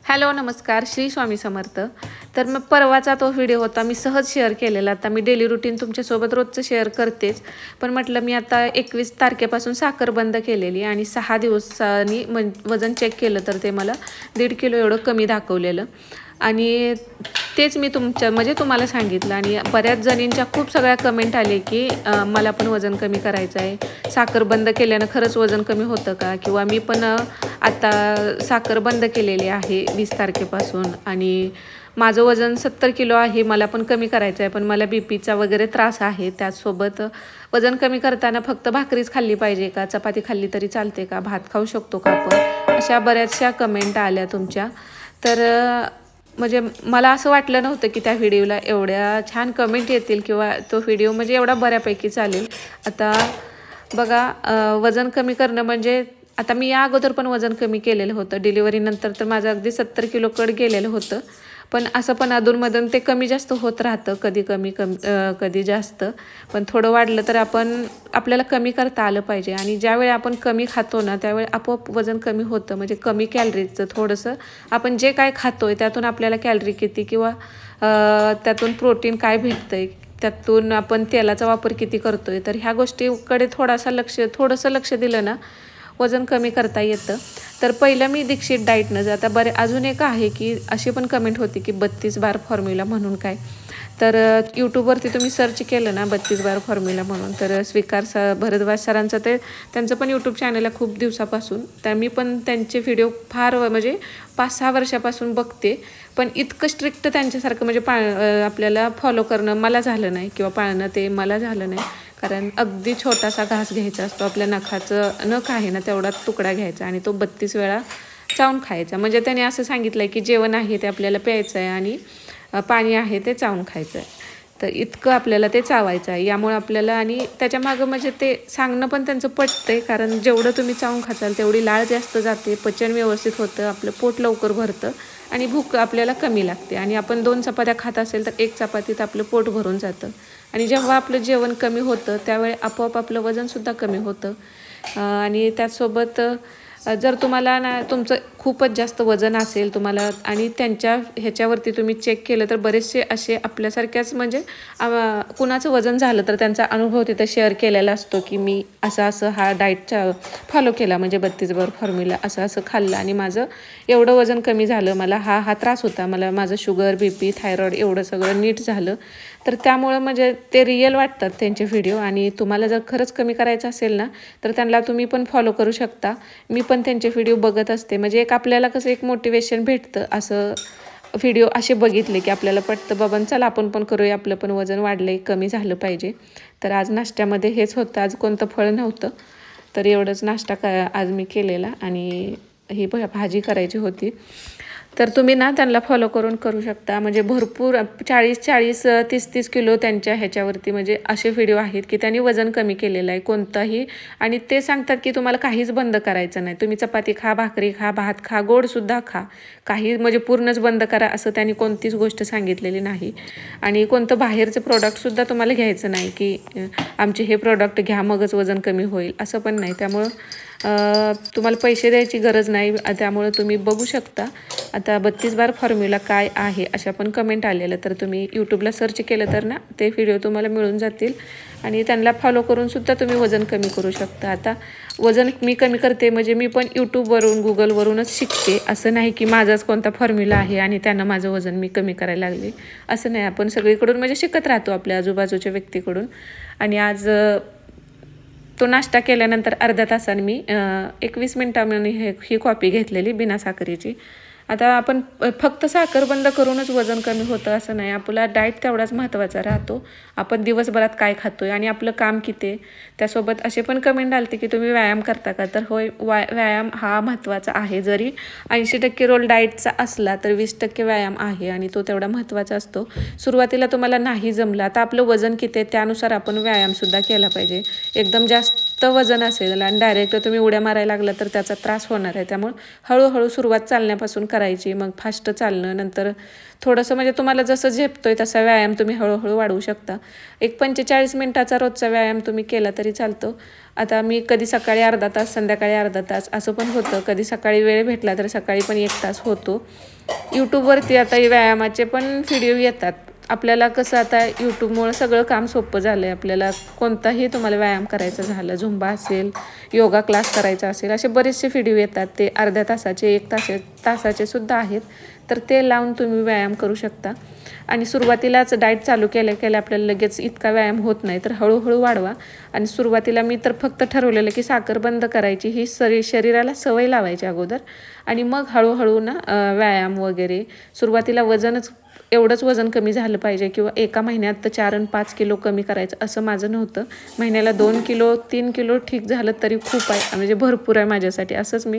Hello नमस्कार श्री स्वामी समर्थ. तर मग परवाचा तो व्हिडिओ होता मी सहज शेअर केलेला. आता मी डेली रुटीन तुमच्यासोबत रोजचं शेअर करतेच, पण म्हटलं मी आता 21 तारखेपासून साखर बंद केलेली आणि 6 दिवसांनी वजन चेक केलं तर ते मला 1.5 किलो एवढं कमी दाखवलेलं. आणि तेच मी तुम्हाला सांगितलं आणि बऱ्याच जणींच्या खूप सगळ्या कमेंट आले की मला पण वजन कमी करायचं आहे, साखर बंद केल्यानं खरंच वजन कमी होतं का, किंवा मी पण आता साखर बंद केलेली आहे 20 तारखेपासून आणि माझं वजन 70 किलो आहे, मला पण कमी करायचं आहे, पण मला बीपीचा वगैरे त्रास आहे. त्याचसोबत वजन कमी करताना फक्त भाकरीच खाल्ली पाहिजे का, चपाती खाल्ली तरी चालते का, भात खाऊ शकतो का आपण, अशा बऱ्याचशा कमेंट आल्या तुमच्या. तर म्हणजे मला असं वाटलं नव्हतं की त्या व्हिडिओला एवढ्या छान कमेंट येतील किंवा तो व्हिडिओ म्हणजे एवढा बऱ्यापैकी चालेल. आता बघा, वजन कमी करणं म्हणजे आता मी या अगोदर पण वजन कमी केलेलं होतं. डिलिव्हरीनंतर तर माझं अगदी 70 किलोकडे गेलेलं होतं, पण असं पण अधूनमधून ते कमी जास्त होत राहतं, कधी कमी कधी जास्त. पण थोडं वाढलं तर आपल्याला कमी करता आलं पाहिजे. आणि ज्यावेळी आपण कमी खातो ना त्यावेळी आपोआप वजन कमी होतं. म्हणजे कमी कॅलरीजचं थोडंसं आपण जे काय खातोय त्यातून आपल्याला कॅलरी किती किंवा त्यातून प्रोटीन काय भेटतंय, त्यातून आपण तेलाचा वापर किती करतोय, तर ह्या गोष्टीकडे थोडंसं लक्ष दिलं ना वजन कमी करता येतं. तर पहिलं मी दीक्षित डाईटनं आता अजून एक आहे की अशी पण कमेंट होती की 32 बार फॉर्म्युला म्हणून काय. तर यूट्यूबवरती तुम्ही सर्च केलं ना 32 बार फॉर्म्युला म्हणून, तर भरद्वाज सरांचं त्यांचं पण यूट्यूब चॅनल आहे खूप दिवसापासून. तर मी पण त्यांचे व्हिडिओ फार म्हणजे 5-6 वर्षापासून बघते, पण इतकं स्ट्रिक्ट त्यांच्यासारखं म्हणजे आपल्याला फॉलो करणं मला झालं नाही किंवा पाळणं ते मला झालं नाही. कारण अगदी छोटासा घास घ्यायचा असतो, आपल्या नख आहे ना तेवढा तुकडा घ्यायचा आणि तो 32 वेळा चावून खायचा. म्हणजे त्याने असं सांगितलं आहे की जेवण आहे ते आपल्याला प्यायचं आहे आणि पाणी आहे ते चावून खायचं आहे. तर इतकं आपल्याला ते चावायचं आहे. यामुळे आपल्याला आणि त्याच्यामागं म्हणजे ते सांगणं पण त्यांचं पटतंय, कारण जेवढं तुम्ही चावून खाचाल तेवढी लाळ जास्त जाते, पचन व्यवस्थित होतं, आपलं पोट लवकर भरतं आणि भूक आपल्याला कमी लागते. आणि आपण 2 चपात्या खात असेल तर 1 चपातीत आपलं पोट भरून जातं. आणि जेव्हा आपलं जेवण कमी होतं त्यावेळी आपोआप आपलं वजनसुद्धा कमी होतं. आणि त्याचसोबत जर तुम्हाला ना तुमचं खूपच जास्त वजन असेल तुम्हाला आणि त्यांच्या ह्याच्यावरती तुम्ही चेक केलं तर बरेचसे असे आपल्यासारख्याच म्हणजे कुणाचं वजन झालं तर त्यांचा अनुभव तिथं शेअर केलेला असतो की मी असं हा डाएटचा फॉलो केला, म्हणजे 32 बार फॉर्म्युला असं खाल्लं आणि माझं एवढं वजन कमी झालं, मला हा त्रास होता, मला माझं शुगर बीपी थायरॉईड एवढं सगळं नीट झालं. तर त्यामुळं म्हणजे ते रिअल वाटतात त्यांचे व्हिडिओ. आणि तुम्हाला जर खरंच कमी करायचं असेल ना तर त्यांना तुम्ही पण फॉलो करू शकता. मी पण त्यांचे व्हिडिओ बघत असते, म्हणजे आपल्याला कसं एक मोटिवेशन भेटतं. असं व्हिडिओ असे बघितले की आपल्याला पटतं, बाबा चला आपण पण करूया, आपलं पण वजन वाढलंय, कमी झालं पाहिजे. तर आज नाश्त्यामध्ये हेच होतं, आज कोणतं फळ नव्हतं, तर एवढंच नाश्ता आज मी केलेला आणि ही भाजी करायची होती. तर तुम्ही ना त्यांना फॉलो करू शकता. म्हणजे भरपूर 40-40 30-30 किलो त्यांच्या ह्याच्यावरती म्हणजे असे व्हिडिओ आहेत की त्यांनी वजन कमी केलेलं आहे कोणताही. आणि ते सांगतात की तुम्हाला काहीच बंद करायचं नाही, तुम्ही चपाती खा, भाकरी खा, भात खा, गोडसुद्धा खा, काही म्हणजे पूर्णच बंद करा असं त्यांनी कोणतीच गोष्ट सांगितलेली नाही. आणि कोणतं बाहेरचं प्रोडक्टसुद्धा तुम्हाला घ्यायचं नाही की आमचे हे प्रोडक्ट घ्या मगच वजन कमी होईल, असं पण नाही. त्यामुळं तुम्हाला पैसे द्यायची गरज नाही. त्यामुळं तुम्ही बघू शकता. आता 32 बार फॉर्म्युला काय आहे अशा पण कमेंट आलेलं, तर तुम्ही यूट्यूबला सर्च केलं तर ना ते व्हिडिओ तुम्हाला मिळून जातील आणि त्यांना फॉलो करूनसुद्धा तुम्ही वजन कमी करू शकता. आता वजन मी कमी करते म्हणजे मी पण यूट्यूबवरून गुगलवरूनच शिकते, असं नाही की माझाच कोणता फॉर्म्युला आहे आणि त्यानं माझं वजन मी कमी करायला लागले, असं नाही. आपण सगळीकडून म्हणजे शिकत राहतो आपल्या आजूबाजूच्या व्यक्तीकडून. आणि आज तो नाश्ता केल्यानंतर अर्ध्या तासाने मी 21 मिनिटांनी ही कॉफी घेतलेली बिना साखरेची. आता आपण फक्त साखर बंद करूनच वजन कमी होतं असं नाही, आपला डाएट तेवढाच महत्त्वाचा राहतो. आपण दिवसभरात काय खातोय आणि आपलं काम किती आहे. त्यासोबत असे पण कमेंट आलते की तुम्ही व्यायाम करता का, तर होय व्यायाम हा महत्त्वाचा आहे. जरी 80% रोल डाएटचा असला तर 20% व्यायाम आहे आणि तो तेवढा महत्त्वाचा असतो. सुरुवातीला तुम्हाला नाही जमलं, आता आपलं वजन किती आहे त्यानुसार आपण व्यायामसुद्धा केला पाहिजे. एकदम जास्त जास्त वजन असेल आणि डायरेक्ट तुम्ही उड्या मारायला लागला तर त्याचा त्रास होणार आहे. त्यामुळे हळूहळू सुरुवात चालण्यापासून करायची, मग फास्ट चालणं, नंतर थोडंसं म्हणजे तुम्हाला जसं झेपतोय तसा व्यायाम तुम्ही हळूहळू वाढवू शकता. एक 45 मिनिटाचा रोजचा व्यायाम तुम्ही केला तरी चालतो. आता मी कधी सकाळी अर्धा तास, संध्याकाळी अर्धा तास असं पण होतं. कधी सकाळी वेळ भेटला तर सकाळी पण 1 तास होतो. यूट्यूबवरती आता व्यायामाचे पण व्हिडिओ येतात. आपल्याला कसं आता यूट्यूबमुळं सगळं काम सोपं झालं आहे. आपल्याला कोणताही तुम्हाला व्यायाम करायचा झालं, झुंबा असेल, योगा क्लास करायचा असेल, असे बरेचसे व्हिडिओ येतात. ते अर्ध्या तासाचे, 1 तासाचे सुद्धा आहेत. तर ते लावून तुम्ही व्यायाम करू शकता. आणि सुरुवातीलाच डाएट चालू केल्या आपल्याला लगेच इतका व्यायाम होत नाही, तर हळूहळू वाढवा. आणि सुरुवातीला मी तर फक्त ठरवलेलं की साखर बंद करायची, ही शरीराला सवय लावायची अगोदर, आणि मग हळूहळू ना व्यायाम वगैरे. सुरुवातीला एवढंच वजन कमी झालं पाहिजे किंवा एका महिन्यात तर 4 आणि 5 किलो कमी करायचं असं माझं नव्हतं. महिन्याला 2 किलो 3 किलो ठीक झालं तरी खूप आहे, म्हणजे भरपूर आहे माझ्यासाठी, असंच मी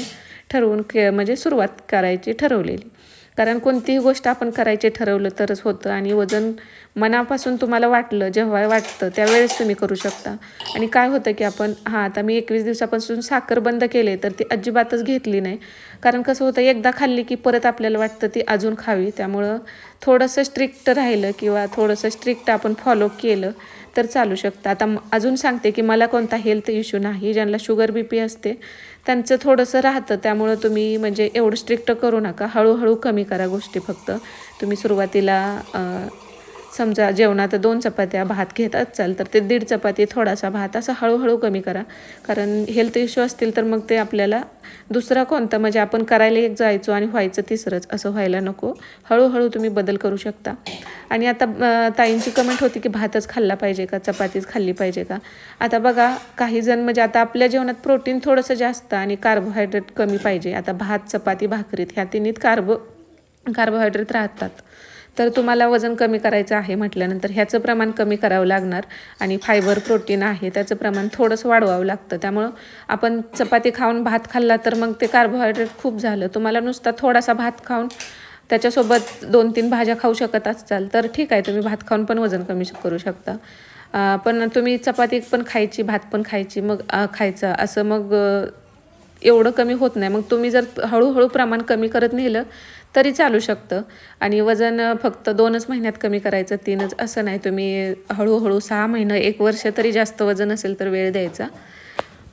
ठरवून म्हणजे सुरुवात करायची ठरवलेली. कारण कोणतीही गोष्ट आपण करायचे ठरवलं तरच होतं. आणि वजन मनापासून तुम्हाला वाटलं, जेव्हा वाटतं त्यावेळेस तुम्ही करू शकता. आणि काय होतं की आपण आता मी 21 दिवसापासून साखर बंद केले तर ती अजिबातच घेतली नाही. कारण कसं होतं, एकदा खाल्ली की परत आपल्याला वाटतं ती अजून खावी. त्यामुळं थोडंसं स्ट्रिक्ट राहिलं किंवा थोडंसं स्ट्रिक्ट आपण फॉलो केलं तर चालू शकतं. आता अजून सांगते की मला कोणता हेल्थ इश्यू नाही. ज्यांना शुगर BP असते त्यांचं थोडंसं राहतं. त्यामुळं तुम्ही म्हणजे एवढं स्ट्रिक्ट करू नका, हळूहळू कमी करा गोष्टी. फक्त तुम्ही सुरुवातीला समजा जेवणात 2 चपात्या भात घेत असाल तर ते 1.5 चपाती थोडासा भात असं हळूहळू कमी करा. कारण हेल्थ इश्यू असतील तर मग ते आपल्याला दुसरा कोणता म्हणजे आपण करायला एक जायचो आणि व्हायचं तिसरंच, असं व्हायला नको. हळूहळू तुम्ही बदल करू शकता. आणि आता ताईंची कमेंट होती की भातच खाल्ला पाहिजे का, चपातीच खाल्ली पाहिजे का. आता बघा, काही जण म्हणजे आता आपल्या जेवणात प्रोटीन थोडंसं जास्त आणि कार्बोहायड्रेट कमी पाहिजे. आता भात, चपाती, भाकरीत ह्या तिन्हीत कार्बोहायड्रेट राहतात. तर तुम्हाला वजन कमी करायचं आहे म्हटल्यानंतर ह्याचं प्रमाण कमी करावं लागणार. आणि फायबर, प्रोटीन आहे त्याचं प्रमाण थोडंसं वाढवावं लागतं. त्यामुळं आपण चपाती खाऊन भात खाल्ला तर मग ते कार्बोहायड्रेट खूप झालं. तुम्हाला नुसता थोडासा भात खाऊन त्याच्यासोबत 2-3 भाज्या खाऊ शकत असाल तर ठीक आहे, तुम्ही भात खाऊन पण वजन कमी करू शकता. पण तुम्ही चपाती पण खायची, भात पण खायची, मग खायचं असं मग एवढं कमी होत नाही. मग तुम्ही जर हळूहळू प्रमाण कमी करत नेलं तरी चालू शकतं. आणि वजन फक्त 2च महिन्यात कमी करायचं, 3च असं नाही. तुम्ही हळूहळू 6 महिने, 1 वर्ष तरी जास्त वजन असेल तर वेळ द्यायचा.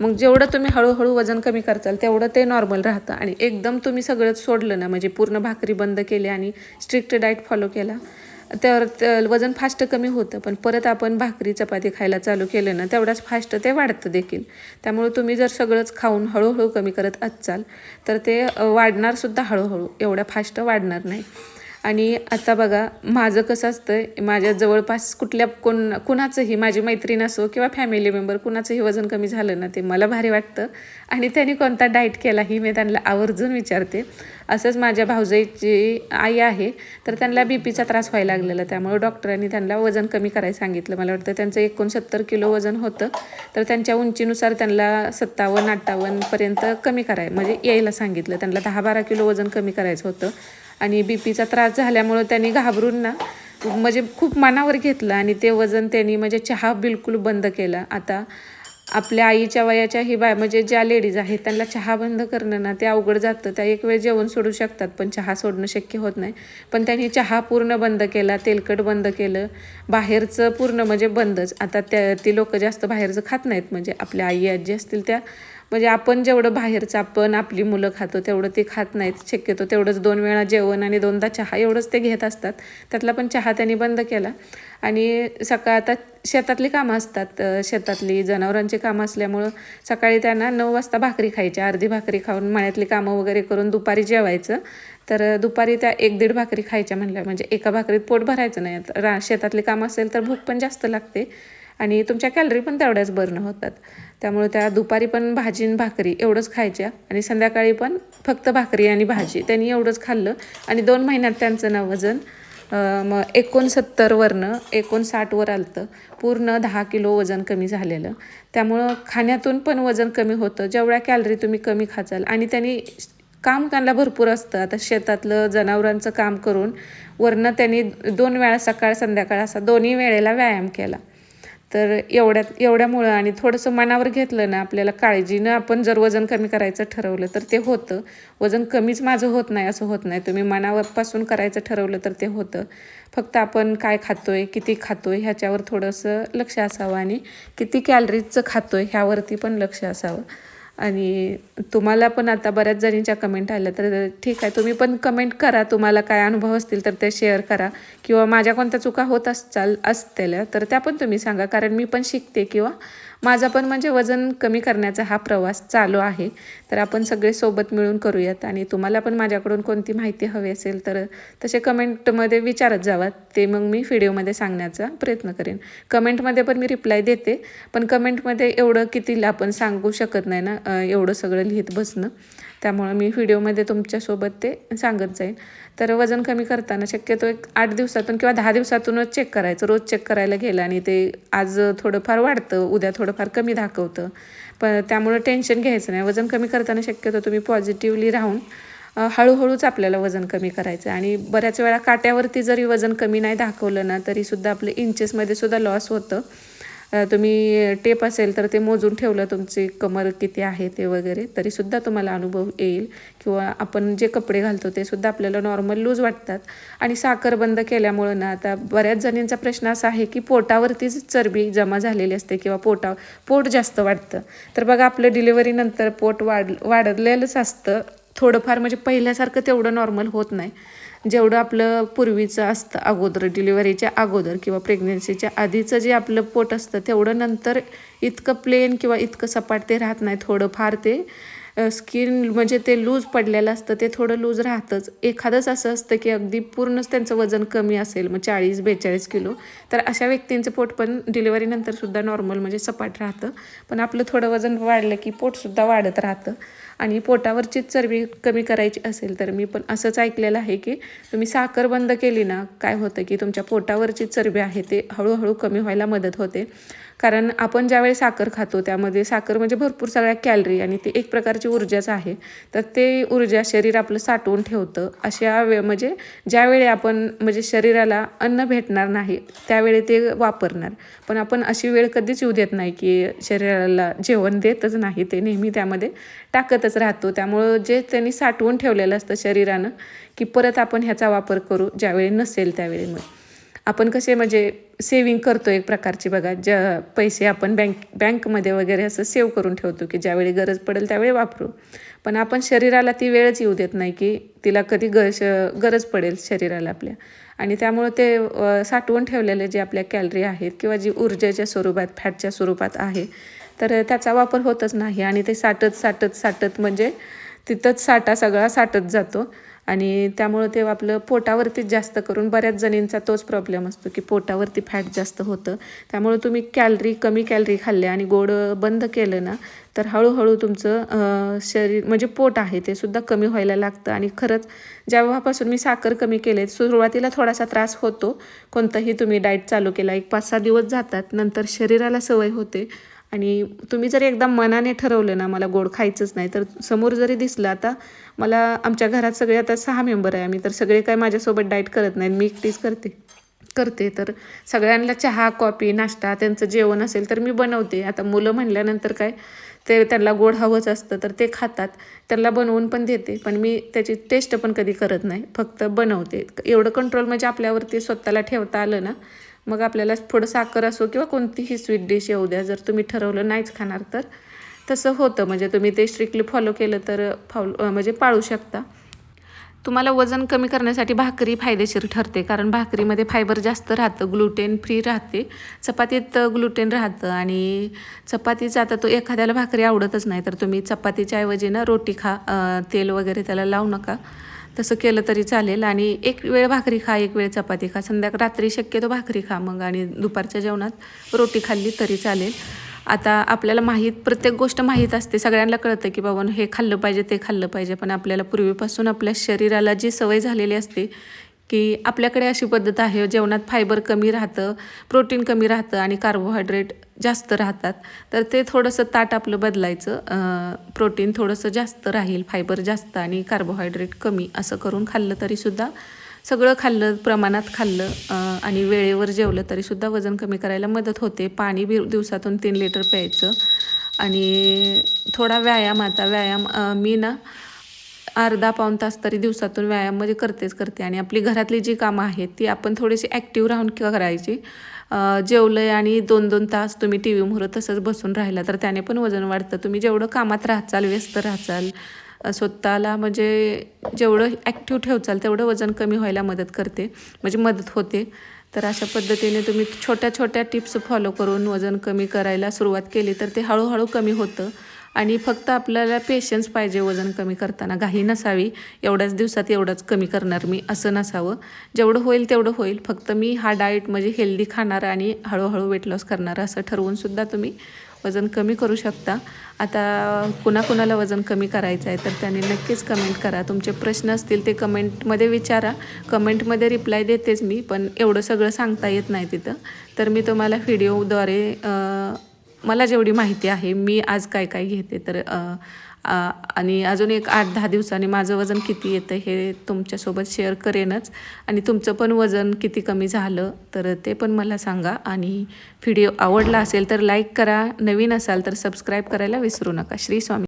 मग जेवढं तुम्ही हळूहळू वजन कमी करताल तेवढं ते नॉर्मल राहतं. आणि एकदम तुम्ही सगळंच सोडलं ना, म्हणजे पूर्ण भाकरी बंद केली आणि स्ट्रिक्ट डाएट फॉलो केला तर वजन फास्ट कमी होतं. पण परत आपण भाकरी, चपाती खायला चालू केलं ना, तेवढाच फास्ट ते वाढतं देखील. त्यामुळे तुम्ही जर सगळंच खाऊन हळूहळू कमी करत असाल तर ते वाढणारसुद्धा हळूहळू, एवढ्या फास्ट वाढणार नाही. आणि आता बघा, माझं कसं असतं, माझ्या जवळपास कुणाचंही, माझी मैत्रीण असो किंवा फॅमिली मेंबर, कुणाचंही वजन कमी झालं ना ते मला भारी वाटतं. आणि त्यांनी कोणता डाएट केला ही मी त्यांना आवर्जून विचारते. असंच माझ्या भाऊजाईची आई आहे, तर त्यांना BPचा त्रास व्हायला लागलेला. त्यामुळे डॉक्टरांनी त्यांना वजन कमी करायला सांगितलं. मला वाटतं त्यांचं 69 किलो वजन होतं, तर त्यांच्या उंचीनुसार त्यांना 57-58पर्यंत कमी म्हणजे यायला सांगितलं. त्यांना 10-12 किलो वजन कमी करायचं होतं. आणि BPचा त्रास झाल्यामुळं त्यांनी घाबरून ना म्हणजे खूप मनावर घेतलं आणि ते वजन त्यांनी म्हणजे चहा बिलकुल बंद केला. आता आपल्या आईच्या वयाच्या म्हणजे ज्या लेडीज आहेत त्यांना चहा बंद करणं ना ते अवघड जातं. त्या एक वेळ जेवण सोडू शकतात पण चहा सोडणं शक्य होत नाही. पण त्यांनी चहा पूर्ण बंद केला, तेलकट बंद केलं, बाहेरचं पूर्ण म्हणजे बंदच. आता ती लोक जास्त बाहेरचं खात नाहीत, म्हणजे आपल्या आई आजी असतील त्या, म्हणजे आपण जेवढं बाहेरचं आपण आपली मुलं खातो तेवढं ते खात नाहीत. शक्यतो तेवढंच 2 वेळा जेवण आणि 2दा चहा एवढंच ते घेत असतात. त्यातला पण चहा त्यांनी बंद केला. आणि आता शेतातली कामं असतात, शेतातली जनावरांची कामं असल्यामुळं सकाळी त्यांना 9 वाजता भाकरी खायच्या, अर्धी भाकरी खाऊन मळ्यातली कामं वगैरे करून दुपारी जेवायचं. तर दुपारी त्या 1-1.5 भाकरी खायच्या म्हणल्या, म्हणजे एका भाकरीत पोट भरायचं नाही. शेतातली कामं असेल तर भूक पण जास्त लागते आणि तुमच्या कॅलरी पण तेवढ्याच बर्न होतात. त्यामुळे त्या दुपारी पण भाजी आणि भाकरी एवढंच खायच्या आणि संध्याकाळी पण फक्त भाकरी आणि भाजी त्यांनी एवढंच खाल्लं. आणि 2 महिन्यात त्यांचं ना वजन मग 69वरनं 59वर आलं. पूर्ण 10 किलो वजन कमी झालेलं. त्यामुळं खाण्यातून पण वजन कमी होतं, जेवढ्या कॅलरी तुम्ही कमी खाचाल. आणि काम त्यांना भरपूर असतं. आता शेतातलं जनावरांचं काम करून वरनं त्यांनी 2 वेळा सकाळ संध्याकाळ असा दोन्ही वेळेला व्यायाम केला. तर एवढ्यामुळं आणि थोडंसं मनावर घेतलं ना, आपल्याला काळजीनं आपण जर वजन कमी करायचं ठरवलं तर ते होतं. वजन कमीच माझं होत नाही असं होत नाही. तुम्ही मनापासून करायचं ठरवलं तर ते होतं. फक्त आपण काय खातोय, किती खातोय ह्याच्यावर थोडंसं लक्ष असावं आणि किती कॅलरीजचं खातोय ह्यावरती पण लक्ष असावं. आणि तुम्हाला पण आता बऱ्याच जणींच्या कमेंट आल्या तर ठीक आहे, तुम्ही पण कमेंट करा. तुम्हाला काय अनुभव असतील तर ते शेअर करा किंवा माझ्या कोणत्या चुका होत असतील तर त्या पण तुम्ही सांगा. कारण मी पण शिकते किंवा माझा पण म्हणजे वजन कमी करण्याचा हा प्रवास चालू आहे. तर आपण सगळे सोबत मिळून करूयात. आणि तुम्हाला पण माझ्याकडून कोणती माहिती हवी असेल तर तसे कमेंटमध्ये विचारत जावा. ते मग मी व्हिडिओमध्ये सांगण्याचा प्रयत्न करेन. कमेंटमध्ये पण मी रिप्लाय देते, पण कमेंटमध्ये एवढं कितीला आपण सांगू शकत नाही ना, एवढं सगळं लिहित बसणं. त्यामुळं मी व्हिडिओमध्ये तुमच्यासोबत ते सांगत जाईन. तर वजन कमी करताना शक्यतो एक 8 दिवसातून किंवा 10 दिवसातूनच चेक करायचं. रोज चेक करायला गेलं आणि ते आज थोडंफार वाढतं, उद्या थोडंफार कमी दाखवतं. पण त्यामुळं टेन्शन घ्यायचं नाही. वजन कमी करताना शक्यतो तुम्ही पॉझिटिव्हली राहून हळूहळूच आपल्याला वजन कमी करायचं. आणि बऱ्याच वेळा काट्यावरती जरी वजन कमी नाही दाखवलं ना, तरीसुद्धा आपलं इंचेसमध्ये सुद्धा लॉस होतं. तुम्ही टेप असेल तर ते मोजून ठेवलं तुमची कमर किती आहे ते वगैरे, तरीसुद्धा तुम्हाला अनुभव येईल. किंवा आपण जे कपडे घालतो ते सुद्धा आपल्याला नॉर्मल लूज वाटतात. आणि साखर बंद केल्यामुळं ना, आता बऱ्याच जणींचा प्रश्न असा आहे की पोटावरतीच चरबी जमा झालेली असते किंवा पोट जास्त वाढतं. तर बघा, आपलं डिलिव्हरीनंतर पोट वाढलेलंच असतं थोडंफार, म्हणजे पहिल्यासारखं तेवढं नॉर्मल होत नाही. जेवढं आपलं पूर्वीचं असतं अगोदर, डिलिव्हरीच्या अगोदर किंवा प्रेग्नन्सीच्या आधीचं जे आपलं पोट असतं तेवढं नंतर इतकं प्लेन किंवा इतकं सपाट ते राहत नाही. थोडंफार ते स्किन म्हणजे ते लूज पडलेलं असतं, ते थोडं लूज राहतंच. एखादंच असं असतं की अगदी पूर्णच त्यांचं वजन कमी असेल, मग 40-42 किलो, तर अशा व्यक्तींचं पोट पण डिलिव्हरीनंतर सुद्धा नॉर्मल म्हणजे सपाट राहतं. पण आपलं थोडं वजन वाढलं की पोटसुद्धा वाढत राहतं. आणि पोटावरचीच चरबी कमी करायची असेल तर मी पण असंच ऐकलेलं आहे की तुम्ही साखर बंद केली ना, काय होतं की तुमच्या पोटावरची चरबी आहे ते हळूहळू कमी व्हायला मदत होते. कारण आपण ज्यावेळी साखर खातो त्यामध्ये साखर म्हणजे भरपूर सगळ्या कॅलरी आणि ती एक प्रकारची ऊर्जाच आहे. तर ते ऊर्जा शरीर आपलं साठवून ठेवतं. अशा म्हणजे ज्यावेळी आपण म्हणजे शरीराला अन्न भेटणार नाही त्यावेळी ते वापरणार. पण आपण अशी वेळ कधीच येऊ देत नाही की शरीराला जेवण देतच नाही, ते नेहमी त्यामध्ये टाकतच राहतो. त्यामुळं जे त्यांनी साठवून ठेवलेलं असतं शरीरानं की परत आपण ह्याचा वापर करू ज्यावेळी नसेल त्यावेळी. मग आपण कसे म्हणजे सेविंग करतो एक प्रकारची, बघा, ज्या पैसे आपण बँकमध्ये वगैरे असं सेव्ह करून ठेवतो की ज्यावेळी गरज पडेल त्यावेळी वापरू. पण आपण शरीराला ती वेळच येऊ देत नाही की तिला कधी गरज पडेल शरीराला आपल्या. आणि त्यामुळं ते साठवून ठेवलेले जे आपल्या कॅलरी आहेत किंवा जी ऊर्जेच्या स्वरूपात, फॅटच्या स्वरूपात आहे, तर त्याचा वापर होतच नाही. आणि ते साठत म्हणजे तिथंच साठा सगळा साठत जातो. आणि त्यामुळं ते आपलं पोटावरतीच जास्त करून बऱ्याच जणींचा तोच प्रॉब्लेम असतो की पोटावरती फॅट जास्त होतं. त्यामुळं तुम्ही कमी कॅलरी खाल्ले आणि गोड बंद केलं ना, तर हळूहळू तुमचं शरीर म्हणजे पोट आहे ते सुद्धा कमी व्हायला लागतं. आणि खरंच जेव्हापासून मी साखर कमी केले, सुरुवातीला थोडासा त्रास होतो. कोणतंही तुम्ही डाएट चालू केला 1-5-6 दिवस जातात, नंतर शरीराला सवय होते. आणि तुम्ही जर एकदा मनाने ठरवलं ना मला गोड खायचंच नाही, तर समोर जरी दिसलं, आता मला आमच्या घरात सगळे आता 6 मेंबर आहे आम्ही, तर सगळे काय माझ्यासोबत डाएट करत नाहीत, मी एकटीच करते. तर सगळ्यांना चहा, कॉफी, नाश्ता, त्यांचं जेवण असेल तर मी बनवते. आता मुलं म्हणल्यानंतर काय, ते त्यांना गोड हवंच असतं तर ते खातात. त्यांना बनवून पण देते, पण मी त्याची टेस्ट पण कधी करत नाही, फक्त बनवते. एवढं कंट्रोल म्हणजे आपल्यावरती स्वतःला ठेवता आलं ना, मग आपल्याला थोडं साखर असो किंवा कोणतीही स्वीट डिश येऊ द्या, जर तुम्ही ठरवलं नाहीच खाणार तर तसं होतं. म्हणजे तुम्ही ते स्ट्रिक्टली फॉलो केलं तर म्हणजे पाळू शकता. तुम्हाला वजन कमी करण्यासाठी भाकरी फायदेशीर ठरते, कारण भाकरीमध्ये फायबर जास्त राहतं, ग्लुटेन फ्री राहते. चपातीत ग्लुटेन राहतं आणि चपातीचा आता तो एखाद्याला भाकरी आवडतच नाही, तर तुम्ही चपातीच्या ऐवजी ना रोटी खा, तेल वगैरे त्याला लावू नका. तसं केलं तरी चालेल. आणि एक वेळ भाकरी खा, एक वेळ चपाती खा. रात्री शक्यतो भाकरी खा मग, आणि दुपारच्या जेवणात रोटी खाल्ली तरी चालेल. आता आपल्याला प्रत्येक गोष्ट माहीत असते, सगळ्यांना कळतं की बाबा हे खाल्लं पाहिजे, ते खाल्लं पाहिजे. पण आपल्याला पूर्वीपासून आपल्या शरीराला जी सवय झालेली असते की आपल्याकडे अशी पद्धत आहे, जेवणात फायबर कमी राहतं, प्रोटीन कमी राहतं आणि कार्बोहायड्रेट जास्त राहतात. तर ते थोडंसं ताट आपलं बदलायचं, प्रोटीन थोडंसं जास्त राहील, फायबर जास्त आणि कार्बोहायड्रेट कमी, असं करून खाल्लं तरीसुद्धा, सगळं खाल्लं प्रमाणात खाल्लं आणि वेळेवर जेवलं तरीसुद्धा वजन कमी करायला मदत होते. पाणी दिवसातून 3 लिटर प्यायचं आणि थोडा व्यायाम. आता व्यायाम मी ना अर्धा पाऊण तास तरी दिवसातून व्यायाम म्हणजे करते आणि आपली घरातली जी कामं आहेत ती आपण थोडीशी ॲक्टिव्ह राहून करायची. जेवलं आणि 2-2 तास तुम्ही टी व्हीमुळं तसंच बसून राहिला तर त्याने पण वजन वाढतं. तुम्ही जेवढं कामात राहचाल, व्यस्त राहचाल, स्वतःला म्हणजे जेवढं ॲक्टिव्ह ठेवचाल तेवढं वजन कमी व्हायला मदत करते, म्हणजे मदत होते. तर अशा पद्धतीने तुम्ही छोट्या छोट्या टिप्स फॉलो करून वजन कमी करायला सुरुवात केली तर ते हळूहळू कमी होतं. आणि फक्त आपल्याला पेशन्स पाहिजे वजन कमी करताना. घाई नसावी, एवढ्याच दिवसात एवढंच कमी करणार मी असं नसावं. जेवढं होईल तेवढं होईल. फक्त मी हा डाएट म्हणजे हेल्दी खाणार आणि हळूहळू वेट लॉस करणार असं ठरवूनसुद्धा तुम्ही वजन कमी करू शकता. आता कुणाकुणाला वजन कमी करायचं आहे तर त्यांनी नक्कीच कमेंट करा. तुमचे प्रश्न असतील ते कमेंटमध्ये विचारा. कमेंटमध्ये रिप्लाय देतेच मी, पण एवढं सगळं सांगता येत नाही तिथं. तर मी तुम्हाला व्हिडिओद्वारे मला जेवढी माहिती आहे, मी आज काय काय घेते तर आणि अजून एक 8-10 दिवसांनी माझं वजन किती येतं हे तुमच्यासोबत शेअर करेनच. आणि तुमचं पण वजन किती कमी झालं तर ते पण मला सांगा. आणि व्हिडिओ आवडला असेल तर लाईक करा, नवीन असाल तर सबस्क्राईब करायला विसरू नका. श्री स्वामी.